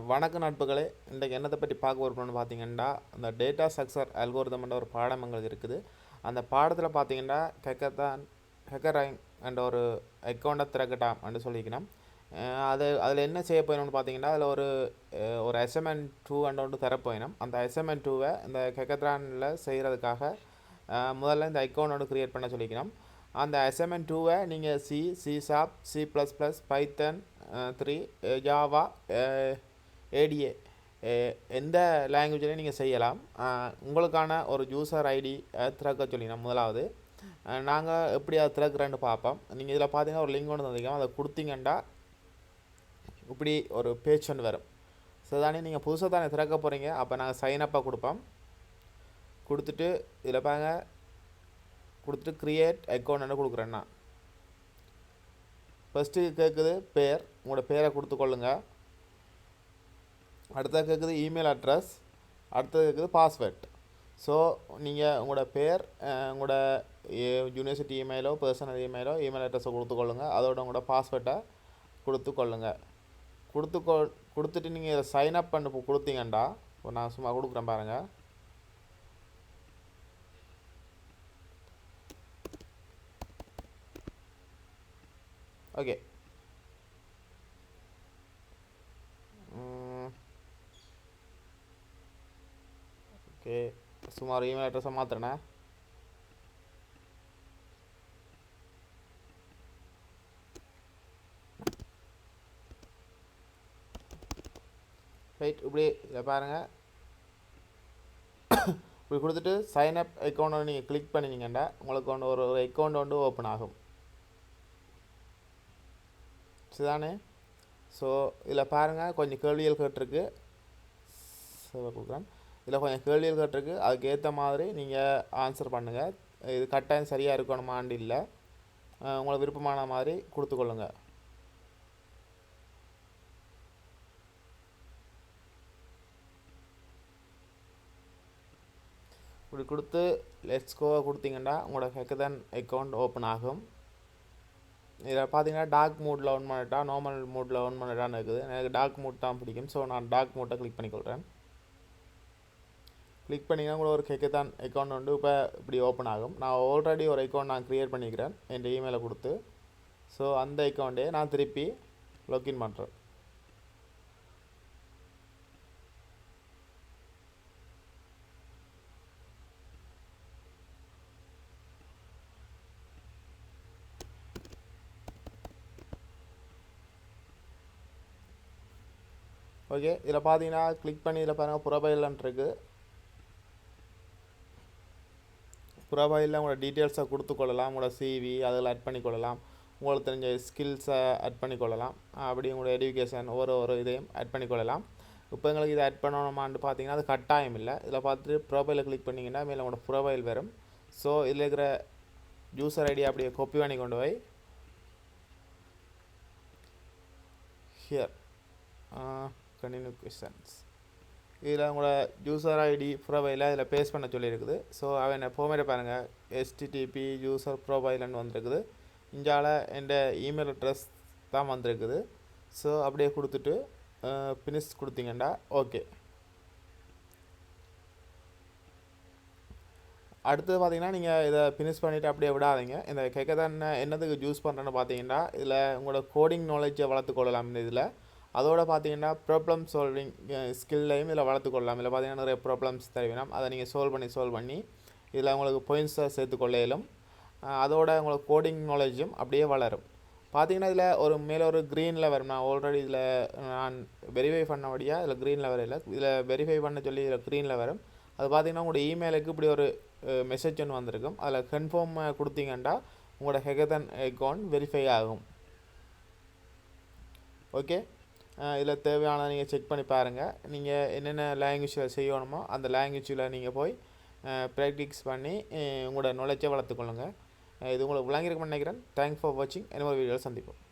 வணக்க நட்புகளே, இன்றைக்கு என்னத்தை பற்றி பார்க்க போகிறோம்னு பார்த்தீங்கன்னா, அந்த டேட்டா ஸ்ட்ரக்சர் அல்கோரிதம்ன்ற ஒரு பாடம் எங்களுக்கு இருக்குது. அந்த பாடத்தில் பார்த்தீங்கன்னா ஹேக்கர் ரேங்க் என்ற ஒரு அக்கௌண்ட்டை திறக்கட்டாம் என்று சொல்லிக்கணும். அதில் என்ன செய்ய போயினோம்னு பார்த்தீங்கன்னா, அதில் ஒரு அசைன்மெண்ட் 2 ஒன்று தரப்போயினோம். அந்த அசைன்மெண்ட் 2வை இந்த ஹேக்கத்ரானில் செய்கிறதுக்காக முதல்ல இந்த அக்கௌண்ட் ஒன்று க்ரியேட் பண்ண சொல்லிக்கணும். அந்த அசைன்மெண்ட் 2வை நீங்கள் C#, C++, பைத்தன் 3, ஜாவா, ஏடிஏ எந்த லாங்குவேஜ்லையும் நீங்கள் செய்யலாம். உங்களுக்கான ஒரு யூசர் ஐடி திறக்க சொல்லினோம். முதலாவது நாங்கள் எப்படி அதை திறக்கிறேன்னு பார்ப்போம். நீங்கள் இதில் பார்த்தீங்கன்னா ஒரு லிங்க் ஒன்று தந்திருக்கோம். அதை கொடுத்தீங்கன்னா இப்படி ஒரு பேஜ் ஒன்று வரும். ஸோ தானே நீங்கள் புதுசாக தானே திறக்க போகிறீங்க. அப்போ நாங்கள் சைனப்பாக கொடுப்போம். கொடுத்துட்டு இதில் பாருங்க, கொடுத்துட்டு க்ரியேட் அக்கௌண்ட்னு கொடுக்குறேன்னா ஃபஸ்ட்டு கேட்குது பேர், உங்களோட பேரை கொடுத்துக்கொள்ளுங்க. அடுத்தது கேட்குது இமெயில் அட்ரஸ், அடுத்தது கேட்குது பாஸ்வேர்ட். ஸோ நீங்கள் உங்களோட பேர், உங்களோட யூனிவர்சிட்டி இமெயிலோ பர்சனல் இமெயிலோ இமெயில் அட்ரஸை கொடுத்துக்கொள்ளுங்க. அதோட உங்களோட பாஸ்வேர்ட்டை கொடுத்துக்கொள்ளுங்க. கொடுத்துட்டு நீங்கள் இதை சைன் அப் பண்ணி கொடுத்தீங்கண்டா, இப்போ நான் சும்மா கொடுக்குறேன் பாருங்கள். ஓகே, ஓகே, சுமார் இமெயில் அட்ரஸை மாற்றுறேண்ணே. ரைட், இப்படி இதை பாருங்கள். இப்படி கொடுத்துட்டு சைன் அப் அக்கௌண்ட் நீங்கள் கிளிக் பண்ணினீங்கன்னா உங்களுக்கு ஒரு அக்கௌண்ட் ஓப்பன் ஆகும். சரிதானே? ஸோ இதில் பாருங்கள், கொஞ்சம் கேள்விகள் கேட்டிருக்கு. கொடுக்குறேன். இதில் கொஞ்சம் கேள்விகள் கேட்டிருக்கு. அதுக்கு ஏற்ற மாதிரி நீங்கள் ஆன்சர் பண்ணுங்கள். இது கட்டாயம் சரியாக இருக்கணுமான்னு இல்லை, உங்களுக்கு விருப்பமான மாதிரி கொடுத்துக்கொள்ளுங்க. இப்படி கொடுத்து லெட்ஸ் கோ கொடுத்தீங்கன்னா உங்களோட ஹேக்கத்ரான் அக்கௌண்ட் ஓப்பன் ஆகும். இதில் பார்த்தீங்கன்னா டார்க் மோடில் ஆன் பண்ணிட்டா, நார்மல் மோடில் ஆன் பண்ணிட்டான்னு இருக்குது. எனக்கு டார்க் மோட் தான் பிடிக்கும். ஸோ நான் டார்க் மோட்டை கிளிக் பண்ணிக்கொள்கிறேன். கிளிக் பண்ணிங்கன்னா கூட ஒரு ஹேக்கத்ரான் அக்கௌண்ட் இப்போ இப்படி ஓப்பன் ஆகும். நான் ஆல்ரெடி ஒரு அக்கௌண்ட் நான் க்ரியேட் பண்ணிக்கிறேன் என் இமெயிலை கொடுத்து. ஸோ அந்த அக்கௌண்ட்டே நான் திருப்பி லாகின் பண்ணுறேன். ஓகே, இதில் பார்த்தீங்கன்னா கிளிக் பண்ணி இதில் பாருங்கள் ப்ரொஃபைல்ன்றிருக்கு. ப்ரொஃபைலில் உங்களோட டீட்டெயில்ஸை கொடுத்துக்கொள்ளலாம். உங்களோட சிவி அதில் ஆட் பண்ணிக்கொள்ளலாம். உங்களுக்கு தெரிஞ்ச ஸ்கில்ஸை ஆட் பண்ணிக்கொள்ளலாம். அப்படி உங்களோட எஜுகேஷன் ஒரு இதையும் ஆட் பண்ணிக்கொள்ளலாம். இப்போ எங்களுக்கு இதை ஆட் பண்ணணுமான்னு பார்த்தீங்கன்னா அது கட்டாயம் இல்லை. இதில் பார்த்துட்டு ப்ரொஃபைலை கிளிக் பண்ணிங்கன்னா மேலே உங்களோட ப்ரொஃபைல் வரும். ஸோ இதில் இருக்கிற யூசர் ஐடியா அப்படியே காப்பி பண்ணி கொண்டு போய் ஹியர் கண்டினியூ கொஸ்டின்ஸ் இதில் உங்களோட யூசர் ஐடி ப்ரொஃபைலை இதில் பேஸ்ட் பண்ண சொல்லியிருக்குது. ஸோ அவன் எப்போவுமே பாருங்கள் HTTP யூசர் ப்ரொஃபைல்னு வந்திருக்குது. இங்கால என் இமெயில் அட்ரஸ் தான் வந்திருக்குது. ஸோ அப்படியே கொடுத்துட்டு ஃபினிஷ் கொடுத்தீங்கன்னா ஓகே. அடுத்தது பார்த்தீங்கன்னா நீங்கள் இதை ஃபினிஷ் பண்ணிவிட்டு அப்படியே விடாதீங்க. இந்த ஹேக்கத்ரான் என்னதுக்கு யூஸ் பண்ணுறேன்னு பார்த்தீங்கன்னா இதில் உங்களோட கோடிங் நாலேஜை வளர்த்துக்கொள்ளலாம். இந்த இதில் அதோட பார்த்தீங்கன்னா ப்ராப்ளம் சால்விங் ஸ்கில்லையும் இதில் வளர்த்துக்கொள்ளலாம். இதில் பார்த்தீங்கன்னா நிறைய ப்ராப்ளம்ஸ் தருவினோம். அதை நீங்கள் சால்வ் பண்ணி இதில் உங்களுக்கு பாயிண்ட்ஸை சேர்த்துக்கொள்ளையிலும். அதோட உங்களுக்கு கோடிங் நாலேஜும் அப்படியே வளரும். பார்த்தீங்கன்னா இதில் மேலே ஒரு க்ரீனில் வரும். நான் ஆல்ரெடி இதில் நான் வெரிஃபை பண்ணபடியாக இதில் க்ரீனில் வரையில, இதில் வெரிஃபை பண்ண சொல்லி இதில் க்ரீனில் வரும். அது பார்த்தீங்கன்னா உங்களோட இமெயிலுக்கு இப்படி ஒரு மெசேஜ் ஒன்று வந்திருக்கும். அதில் கன்ஃபார்ம் கொடுத்தீங்கன்னா உங்களோட ஹேக்கத்ரான் அக்கௌண்ட் வெரிஃபை ஆகும். ஓகே, இதில் தேவையான நீங்கள் செக் பண்ணி பாருங்கள். நீங்கள் என்னென்ன லாங்குவேஜில் செய்யணுமோ அந்த லாங்குவேஜில் நீங்கள் போய் ப்ராக்டிக்ஸ் பண்ணி உங்களோட நாலேஜை வளர்த்துக்கொள்ளுங்கள். இது உங்களுக்கு விளங்கியிருக்கும்னு நினைக்கிறேன். தேங்க்ஸ் ஃபார் வாட்சிங். இன்னொரு வீடியோவில் சந்திப்போம்.